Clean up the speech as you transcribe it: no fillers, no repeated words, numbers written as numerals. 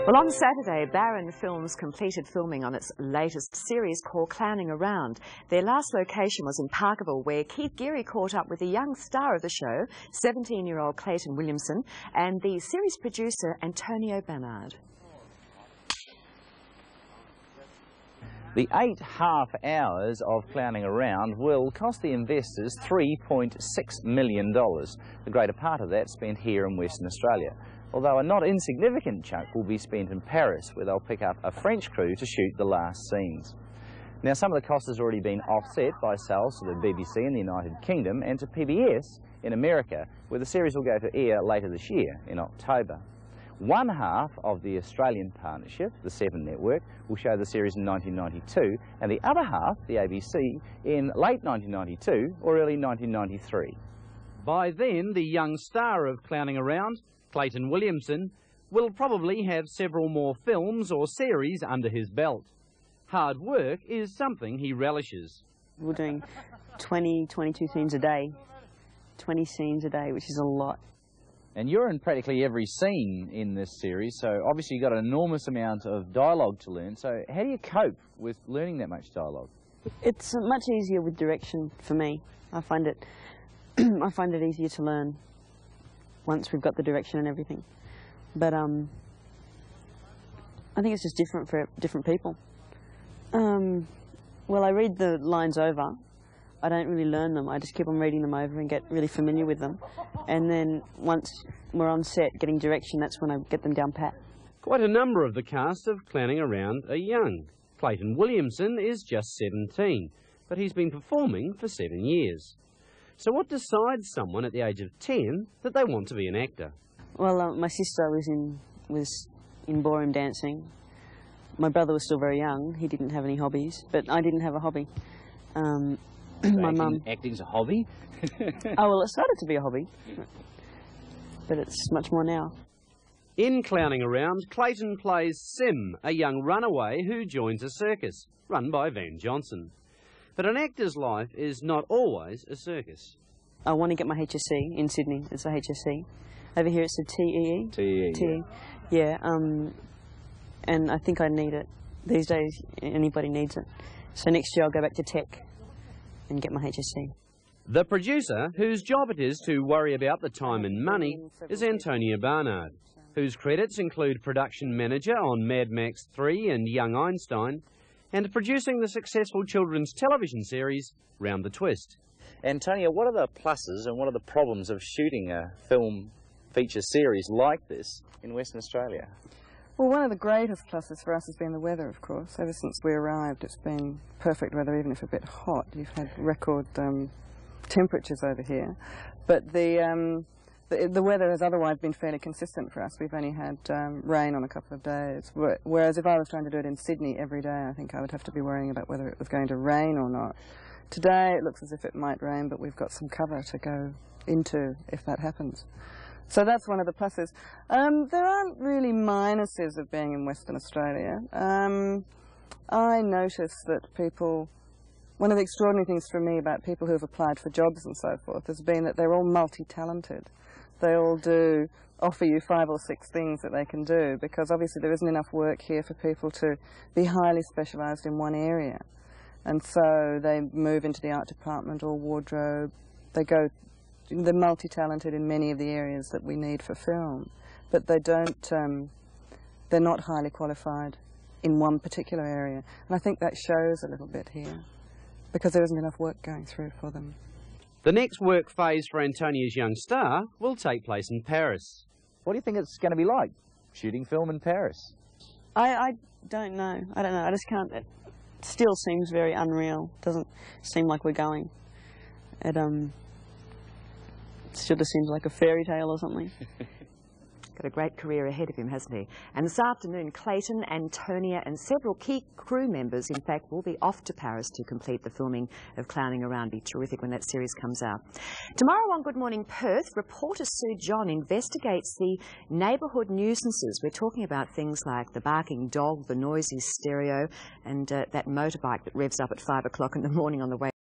Well, on Saturday, Barron Films completed filming on its latest series called Clowning Around. Their last location was in Parkerville, where Keith Geary caught up with the young star of the show, 17-year-old Clayton Williamson, and the series producer, Antonio Bernard. The 8.5 hours of Clowning Around will cost the investors $3.6 million. The greater part of that spent here in Western Australia, although a not insignificant chunk will be spent in Paris, where they'll pick up a French crew to shoot the last scenes. Now, some of the cost has already been offset by sales to the BBC in the United Kingdom and to PBS in America, where the series will go to air later this year in October. One half of the Australian partnership, the Seven Network, will show the series in 1992, and the other half, the ABC, in late 1992 or early 1993. By then, the young star of Clowning Around, Clayton Williamson, will probably have several more films or series under his belt. Hard work is something he relishes. We're doing 22 scenes a day, 20 scenes a day, which is a lot. And you're in practically every scene in this series, so obviously you've got an enormous amount of dialogue to learn. So how do you cope with learning that much dialogue? It's much easier with direction for me. I find it easier to learn once we've got the direction and everything. But I think it's just different for different people. Well, I read the lines over. I don't really learn them. I just keep on reading them over and get really familiar with them. And then once we're on set getting direction, that's when I get them down pat. Quite a number of the cast of Clowning Around are young. Clayton Williamson is just 17, but he's been performing for 7 years. So what decides someone at the age of 10 that they want to be an actor? Well, my sister was in ballroom dancing. My brother was still very young. He didn't have any hobbies, but I didn't have a hobby. My mum. Acting's a hobby? Oh, well, it started to be a hobby, but it's much more now. In Clowning Around, Clayton plays Sim, a young runaway who joins a circus, run by Van Johnson. But an actor's life is not always a circus. I want to get my HSC in Sydney. It's a HSC. Over here it's a TEE. TEE. TEE. Yeah, and I think I need it. These days, anybody needs it. So next year I'll go back to tech and get my HSC. The producer, whose job it is to worry about the time and money, is Antonio Bernard, whose credits include production manager on Mad Max 3 and Young Einstein, and producing the successful children's television series Round the Twist. Antonio, what are the pluses and what are the problems of shooting a film feature series like this in Western Australia? Well, one of the greatest pluses for us has been the weather, of course. Ever since we arrived, it's been perfect weather, even if a bit hot. You've had record temperatures over here. But the weather has otherwise been fairly consistent for us. We've only had rain on a couple of days. Whereas if I was trying to do it in Sydney every day, I think I would have to be worrying about whether it was going to rain or not. Today, it looks as if it might rain, but we've got some cover to go into if that happens. So that's one of the pluses. There aren't really minuses of being in Western Australia. I notice that people, one of the extraordinary things for me about people who have applied for jobs and so forth has been that they're all multi-talented. They all offer you 5 or 6 things that they can do, because obviously there isn't enough work here for people to be highly specialised in one area. And so they move into the art department or wardrobe. They're multi-talented in many of the areas that we need for film, but they're not highly qualified in one particular area. And I think that shows a little bit here, because there isn't enough work going through for them. The next work phase for Antonio's young star will take place in Paris. What do you think it's going to be like, shooting film in Paris? I don't know. I don't know. I just can't. It still seems very unreal. Doesn't seem like we're going. It still just seems like a fairy tale or something. Got a great career ahead of him, hasn't he? And this afternoon, Clayton, Antonia and several key crew members, in fact, will be off to Paris to complete the filming of Clowning Around. Be terrific when that series comes out. Tomorrow on Good Morning Perth, reporter Sue John investigates the neighbourhood nuisances. We're talking about things like the barking dog, the noisy stereo, and that motorbike that revs up at 5 o'clock in the morning on the way